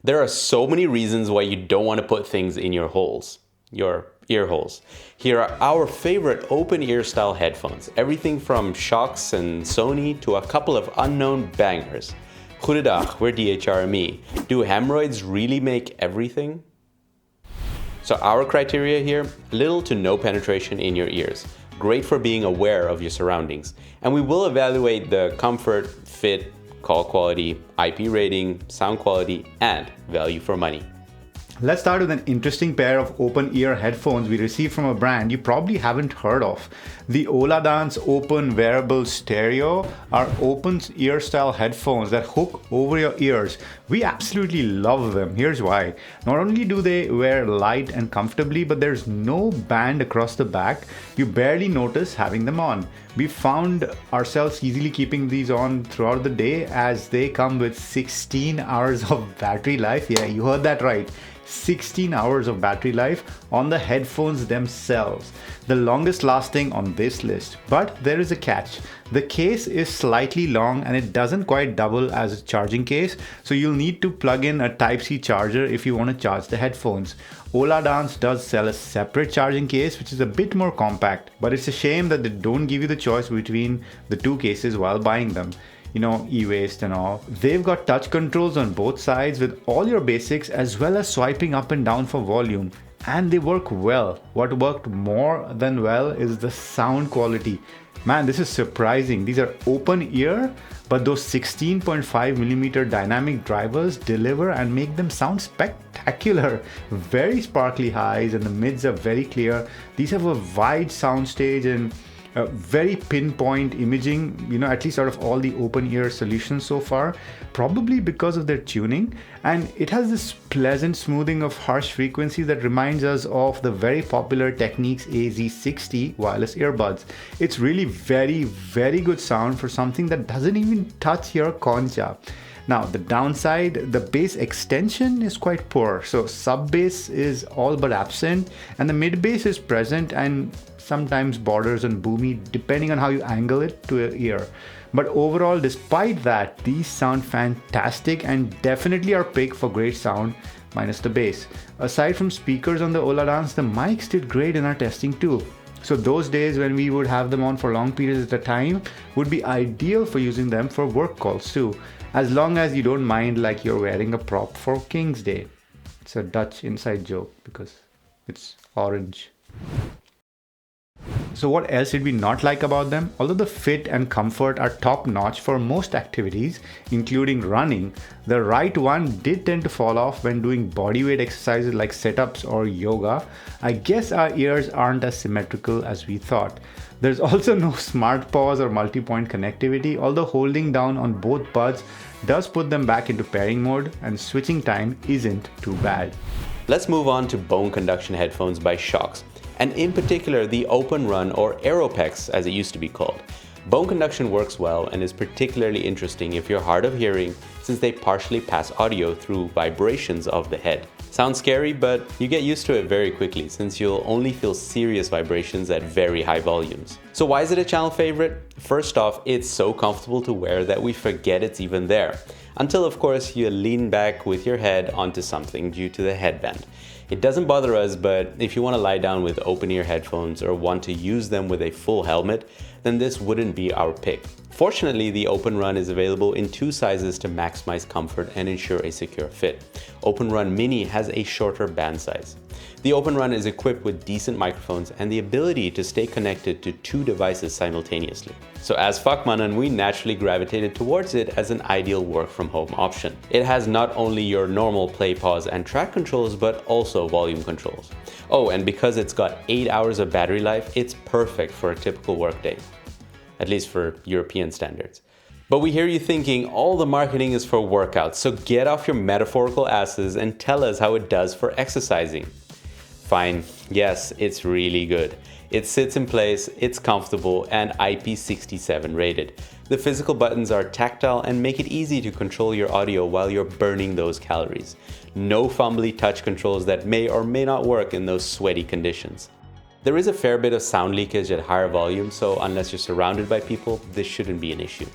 There are so many reasons why you don't want to put things in your ear holes. Here are our favorite open ear style headphones. Everything from Shokz and Sony to a couple of unknown bangers. Goedendag, we're DHRME. Do hemorrhoids really make everything? So our criteria here, little to no penetration in your ears. Great for being aware of your surroundings. And we will evaluate the comfort, fit, call quality, IP rating, sound quality, and value for money. Let's start with an interesting pair of open ear headphones we received from a brand you probably haven't heard of. The Oladance Open Wearable Stereo are open ear style headphones that hook over your ears. We absolutely love them. Here's why. Not only do they wear light and comfortably, but there's no band across the back. You barely notice having them on. We found ourselves easily keeping these on throughout the day as they come with 16 hours of battery life. Yeah, you heard that right. 16 hours of battery life on the headphones themselves, the longest lasting on this list. But there is a catch. The case is slightly long and it doesn't quite double as a charging case, so you'll need to plug in a Type-C charger if you want to charge the headphones. Oladance does sell a separate charging case which is a bit more compact, but it's a shame that they don't give you the choice between the two cases while buying them. You know, e-waste and all. They've got touch controls on both sides with all your basics as well as swiping up and down for volume. And they work well. What worked more than well is the sound quality. Man, this is surprising. These are open ear, but those 16.5mm dynamic drivers deliver and make them sound spectacular. Very sparkly highs and the mids are very clear. These have a wide soundstage and very pinpoint imaging, at least out of all the open ear solutions so far, probably because of their tuning. And it has this pleasant smoothing of harsh frequencies that reminds us of the very popular Technics AZ60 wireless earbuds. It's really very, very good sound for something that doesn't even touch your concha. Now, the downside, the bass extension is quite poor. So sub bass is all but absent and the mid bass is present and sometimes borders on boomy depending on how you angle it to your ear. But overall, despite that, these sound fantastic and definitely are picked for great sound minus the bass. Aside from speakers on the Oladance, the mics did great in our testing too. So those days when we would have them on for long periods at a time would be ideal for using them for work calls too, as long as you don't mind like you're wearing a prop for King's Day. It's a Dutch inside joke because it's orange. So what else did we not like about them? Although the fit and comfort are top notch for most activities, including running, the right one did tend to fall off when doing bodyweight exercises like sit-ups or yoga. I guess our ears aren't as symmetrical as we thought. There's also no smart pause or multi-point connectivity, although holding down on both buds does put them back into pairing mode and switching time isn't too bad. Let's move on to bone conduction headphones by Shokz, and in particular the OpenRun or Aeropex as it used to be called. Bone conduction works well and is particularly interesting if you're hard of hearing since they partially pass audio through vibrations of the head. Sounds scary, but you get used to it very quickly since you'll only feel serious vibrations at very high volumes. So why is it a channel favorite? First off, it's so comfortable to wear that we forget it's even there. Until of course you lean back with your head onto something due to the headband. It doesn't bother us, but if you want to lie down with open ear headphones or want to use them with a full helmet, then this wouldn't be our pick. Fortunately, the OpenRun is available in two sizes to maximize comfort and ensure a secure fit. OpenRun Mini has a shorter band size. The OpenRun is equipped with decent microphones and the ability to stay connected to two devices simultaneously. So as Fuckmannen, we naturally gravitated towards it as an ideal work from home option. It has not only your normal play, pause and track controls, but also volume controls. Oh, and because it's got 8 hours of battery life, it's perfect for a typical workday. At least for European standards. But we hear you thinking all the marketing is for workouts, so get off your metaphorical asses and tell us how it does for exercising. Fine, yes, it's really good. It sits in place, it's comfortable and IP67 rated. The physical buttons are tactile and make it easy to control your audio while you're burning those calories. No fumbly touch controls that may or may not work in those sweaty conditions. There is a fair bit of sound leakage at higher volume, so unless you're surrounded by people, this shouldn't be an issue.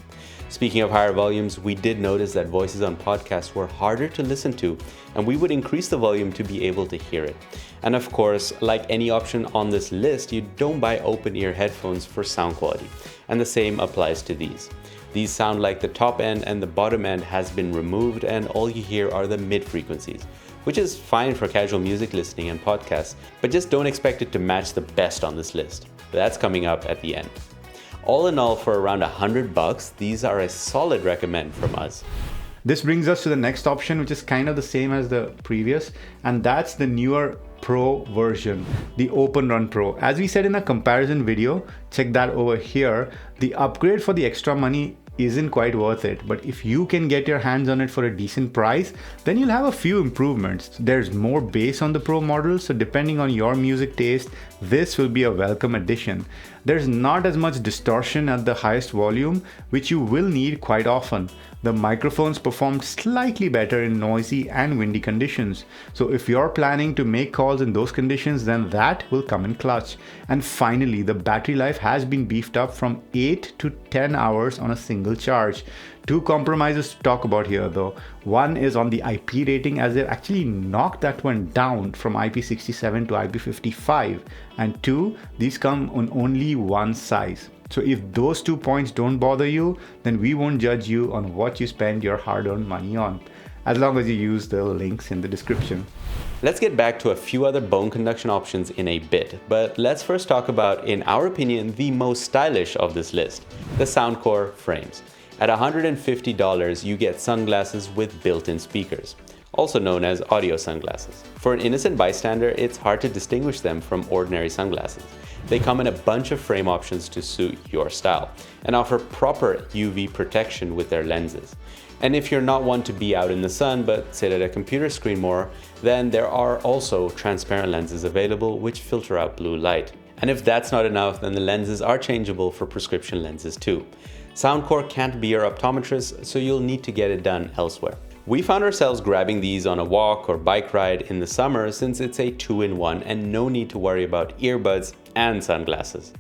Speaking of higher volumes, we did notice that voices on podcasts were harder to listen to, and we would increase the volume to be able to hear it. And of course, like any option on this list, you don't buy open-ear headphones for sound quality, and the same applies to these. These sound like the top end and the bottom end has been removed, and all you hear are the mid frequencies, which is fine for casual music listening and podcasts, but just don't expect it to match the best on this list. That's coming up at the end. All in all, for around $100, these are a solid recommend from us. This brings us to the next option, which is kind of the same as the previous, and that's the newer Pro version, the OpenRun Pro. As we said in a comparison video, check that over here, the upgrade for the extra money isn't quite worth it, but if you can get your hands on it for a decent price, then you'll have a few improvements. There's more bass on the Pro model, so depending on your music taste, this will be a welcome addition. There's not as much distortion at the highest volume, which you will need quite often. The microphones performed slightly better in noisy and windy conditions. So if you're planning to make calls in those conditions, then that will come in clutch. And finally, the battery life has been beefed up from 8 to 10 hours on a single charge. Two compromises to talk about here though. One is on the IP rating, as they've actually knocked that one down from IP67 to IP55. And two, these come on only one size. So if those 2 points don't bother you, then we won't judge you on what you spend your hard-earned money on, as long as you use the links in the description. Let's get back to a few other bone conduction options in a bit, but let's first talk about, in our opinion, the most stylish of this list, the SoundCore Frames. At $150, you get sunglasses with built-in speakers, also known as audio sunglasses. For an innocent bystander, it's hard to distinguish them from ordinary sunglasses. They come in a bunch of frame options to suit your style and offer proper UV protection with their lenses. And if you're not one to be out in the sun but sit at a computer screen more, then there are also transparent lenses available which filter out blue light. And if that's not enough, then the lenses are changeable for prescription lenses too. SoundCore can't be your optometrist, so you'll need to get it done elsewhere. We found ourselves grabbing these on a walk or bike ride in the summer, since it's a 2-in-1 and no need to worry about earbuds and sunglasses.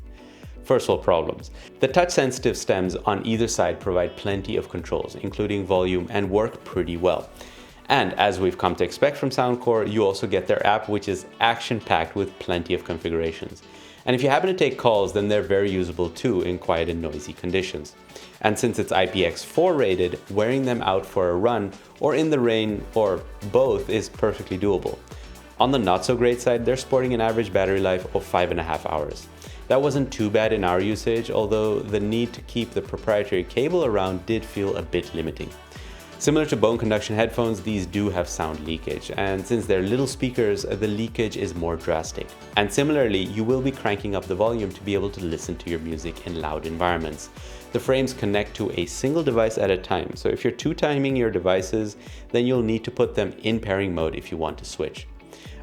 First world problems. The touch-sensitive stems on either side provide plenty of controls, including volume, and work pretty well. And as we've come to expect from SoundCore, you also get their app, which is action-packed with plenty of configurations. And if you happen to take calls, then they're very usable too in quiet and noisy conditions. And since it's IPX4 rated, wearing them out for a run or in the rain or both is perfectly doable. On the not so great side, they're sporting an average battery life of 5.5 hours. That wasn't too bad in our usage, although the need to keep the proprietary cable around did feel a bit limiting. Similar to bone conduction headphones, these do have sound leakage, and since they're little speakers, the leakage is more drastic. And similarly, you will be cranking up the volume to be able to listen to your music in loud environments. The frames connect to a single device at a time, so if you're two-timing your devices, then you'll need to put them in pairing mode if you want to switch.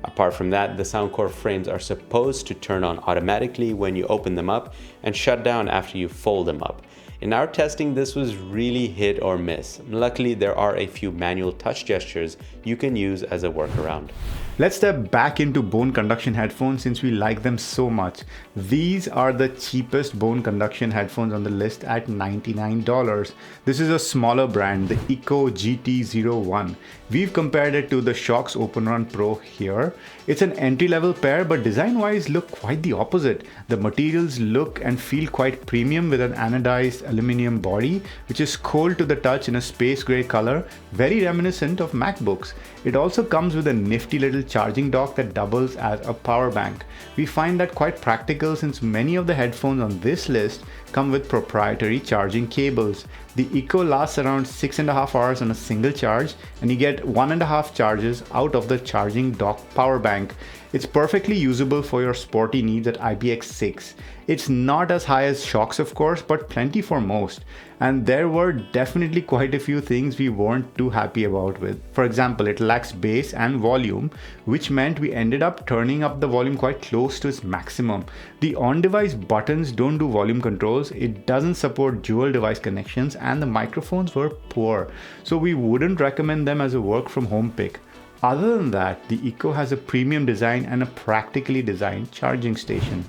Apart from that, the SoundCore frames are supposed to turn on automatically when you open them up and shut down after you fold them up. In our testing, this was really hit or miss. Luckily, there are a few manual touch gestures you can use as a workaround. Let's step back into bone conduction headphones since we like them so much. These are the cheapest bone conduction headphones on the list at $99. This is a smaller brand, the Ikko GT01. We've compared it to the Shokz OpenRun Pro here. It's an entry-level pair, but design-wise look quite the opposite. The materials look and feel quite premium with an anodized aluminum body, which is cold to the touch in a space gray color, very reminiscent of MacBooks. It also comes with a nifty little charging dock that doubles as a power bank. We find that quite practical since many of the headphones on this list come with proprietary charging cables. The Ikko lasts around 6.5 hours on a single charge, and you get 1.5 charges out of the charging dock power bank. It's perfectly usable for your sporty needs at IPX6. It's not as high as Shokz, of course, but plenty for most. And there were definitely quite a few things we weren't too happy about with. For example, it lacks bass and volume, which meant we ended up turning up the volume quite close to its maximum. The on-device buttons don't do volume controls, it doesn't support dual device connections, and the microphones were poor. So we wouldn't recommend them as a work-from-home pick. Other than that, the Ikko has a premium design and a practically designed charging station.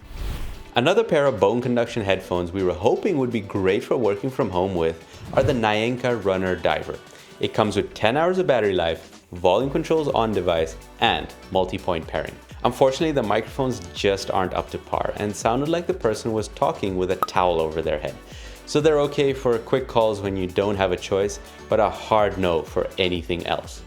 Another pair of bone conduction headphones we were hoping would be great for working from home with are the Naenka Runner Diver. It comes with 10 hours of battery life, volume controls on device, and multi-point pairing. Unfortunately, the microphones just aren't up to par and sounded like the person was talking with a towel over their head. So they're okay for quick calls when you don't have a choice, but a hard no for anything else.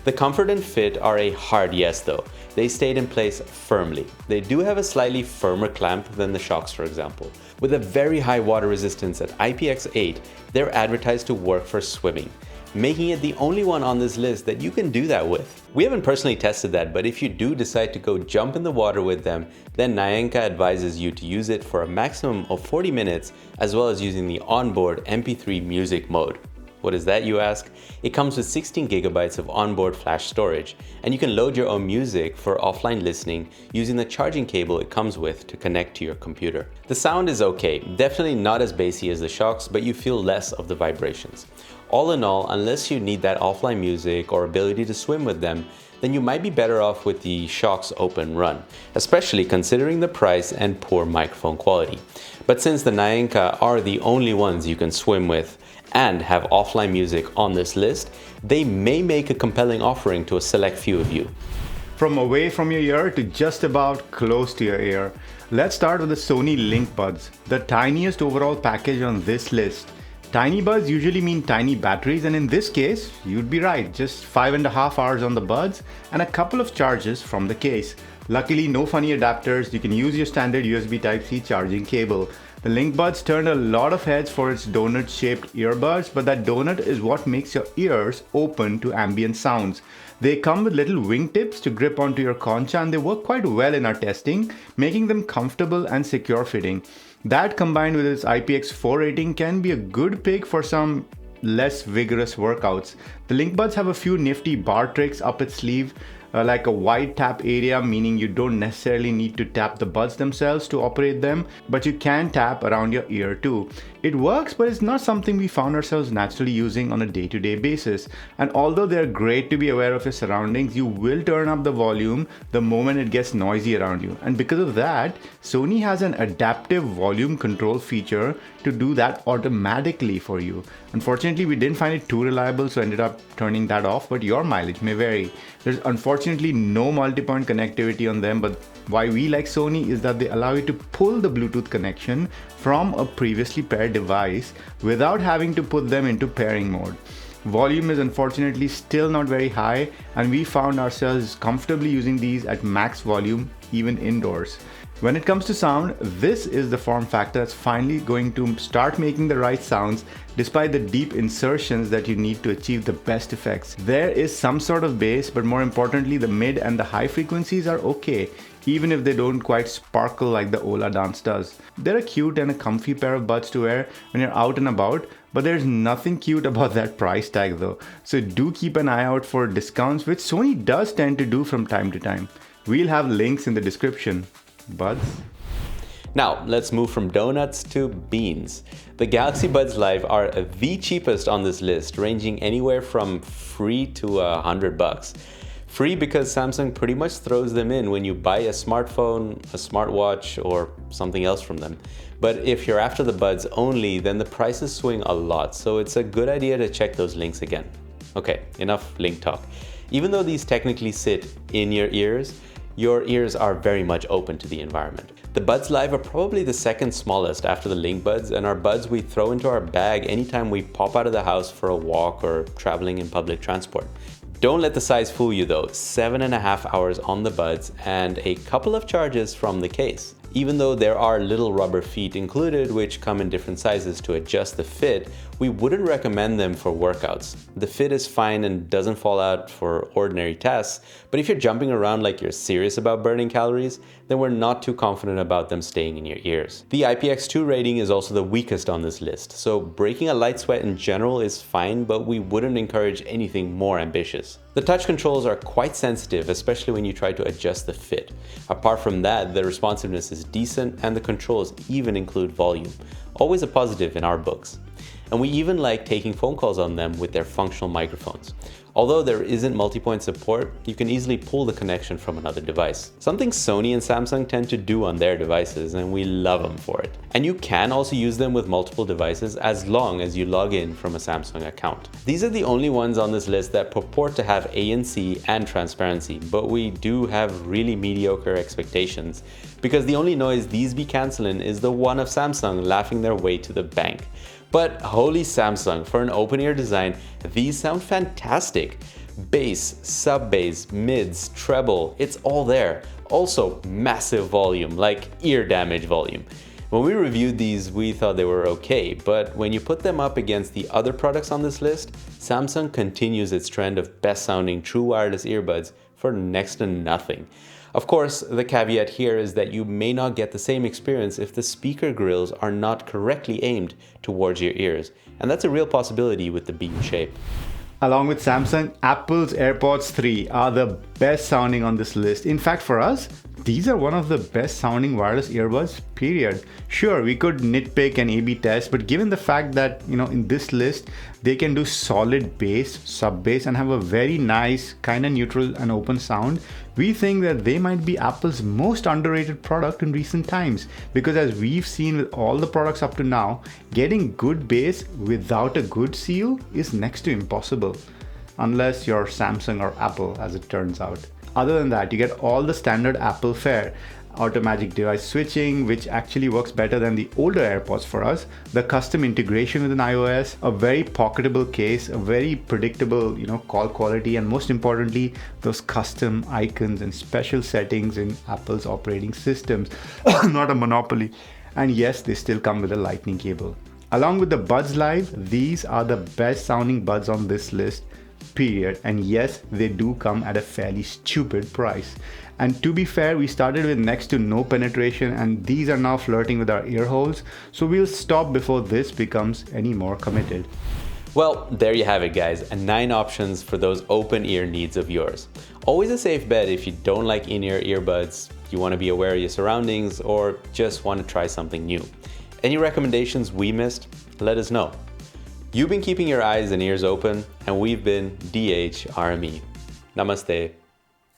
The comfort and fit are a hard yes though. They stayed in place firmly. They do have a slightly firmer clamp than the Shokz, for example. With a very high water resistance at IPX8, they're advertised to work for swimming, making it the only one on this list that you can do that with. We haven't personally tested that, but if you do decide to go jump in the water with them, then Naenka advises you to use it for a maximum of 40 minutes, as well as using the onboard MP3 music mode. What is that, you ask? It comes with 16 gigabytes of onboard flash storage, and you can load your own music for offline listening using the charging cable it comes with to connect to your computer. The sound is okay, definitely not as bassy as the Shokz, but you feel less of the vibrations. All in all, unless you need that offline music or ability to swim with them, then you might be better off with the Shokz OpenRun, especially considering the price and poor microphone quality. But since the Naenka are the only ones you can swim with and have offline music on this list, they may make a compelling offering to a select few of you. From away from your ear to just about close to your ear, let's start with the Sony LinkBuds, the tiniest overall package on this list. Tiny buds usually mean tiny batteries, and in this case, you'd be right, just 5.5 hours on the buds and a couple of charges from the case. Luckily, no funny adapters, you can use your standard USB Type-C charging cable. The LinkBuds turned a lot of heads for its donut-shaped earbuds, but that donut is what makes your ears open to ambient sounds. They come with little wingtips to grip onto your concha, and they work quite well in our testing, making them comfortable and secure fitting. That combined with its IPX4 rating can be a good pick for some less vigorous workouts. The LinkBuds have a few nifty bar tricks up its sleeve, like a wide tap area, meaning you don't necessarily need to tap the buds themselves to operate them, but you can tap around your ear too. It works, but it's not something we found ourselves naturally using on a day-to-day basis. And although they're great to be aware of your surroundings, you will turn up the volume the moment it gets noisy around you. And because of that, Sony has an adaptive volume control feature to do that automatically for you. Unfortunately, we didn't find it too reliable, so ended up turning that off, but your mileage may vary. There's unfortunately no multi-point connectivity on them, but why we like Sony is that they allow you to pull the Bluetooth connection from a previously paired device without having to put them into pairing mode. Volume is unfortunately still not very high, and we found ourselves comfortably using these at max volume even indoors. When it comes to sound, this is the form factor that's finally going to start making the right sounds despite the deep insertions that you need to achieve the best effects. There is some sort of bass, but more importantly, the mid and the high frequencies are okay, even if they don't quite sparkle like the Oladance does. They're a cute and a comfy pair of buds to wear when you're out and about, but there's nothing cute about that price tag though. So do keep an eye out for discounts, which Sony does tend to do from time to time. We'll have links in the description. Buds? Now, let's move from donuts to beans. The Galaxy Buds Live are the cheapest on this list, ranging anywhere from free to $100. Free because Samsung pretty much throws them in when you buy a smartphone, a smartwatch, or something else from them. But if you're after the buds only, then the prices swing a lot, so it's a good idea to check those links again. Okay, enough link talk. Even though these technically sit in your ears are very much open to the environment. The Buds Live are probably the second smallest after the LinkBuds, and are buds we throw into our bag anytime we pop out of the house for a walk or traveling in public transport. Don't let the size fool you though, 7.5 hours on the buds and a couple of charges from the case. Even though there are little rubber feet included which come in different sizes to adjust the fit, we wouldn't recommend them for workouts. The fit is fine and doesn't fall out for ordinary tasks, but if you're jumping around like you're serious about burning calories, then we're not too confident about them staying in your ears. The IPX2 rating is also the weakest on this list, so breaking a light sweat in general is fine, but we wouldn't encourage anything more ambitious. The touch controls are quite sensitive, especially when you try to adjust the fit. Apart from that, the responsiveness is decent and the controls even include volume. Always a positive in our books. And we even like taking phone calls on them with their functional microphones. Although there isn't multi-point support, you can easily pull the connection from another device. Something Sony and Samsung tend to do on their devices, and we love them for it. And you can also use them with multiple devices as long as you log in from a Samsung account. These are the only ones on this list that purport to have ANC and transparency, but we do have really mediocre expectations because the only noise these be canceling is the one of Samsung laughing their way to the bank. But holy Samsung, for an open-ear design, these sound fantastic. Bass, sub-bass, mids, treble, it's all there. Also, massive volume, like ear damage volume. When we reviewed these, we thought they were okay, but when you put them up against the other products on this list, Samsung continues its trend of best-sounding true wireless earbuds for next to nothing. Of course, the caveat here is that you may not get the same experience if the speaker grills are not correctly aimed towards your ears, and that's a real possibility with the beam shape. Along with Samsung, Apple's AirPods 3 are the best sounding on this list. In fact, for us, these are one of the best sounding wireless earbuds, period. Sure, we could nitpick and A/B test, but given the fact that, in this list, they can do solid bass, sub-bass, and have a very nice, kind of neutral and open sound, we think that they might be Apple's most underrated product in recent times. Because as we've seen with all the products up to now, getting good bass without a good seal is next to impossible. Unless you're Samsung or Apple, as it turns out. Other than that, you get all the standard Apple fare. Automatic device switching, which actually works better than the older AirPods for us, the custom integration within iOS, a very pocketable case, a very predictable, call quality, and most importantly, those custom icons and special settings in Apple's operating systems. Not a monopoly. And yes, they still come with a lightning cable. Along with the Buds Live, these are the best sounding buds on this list, period. And yes, they do come at a fairly stupid price. And to be fair, we started with next to no penetration, and these are now flirting with our ear holes, so we'll stop before this becomes any more committed. Well, there you have it, guys, 9 options for those open ear needs of yours. Always a safe bet if you don't like in-ear earbuds, you want to be aware of your surroundings, or just want to try something new. Any recommendations we missed? Let us know. You've been keeping your eyes and ears open, and we've been DHRME. Namaste.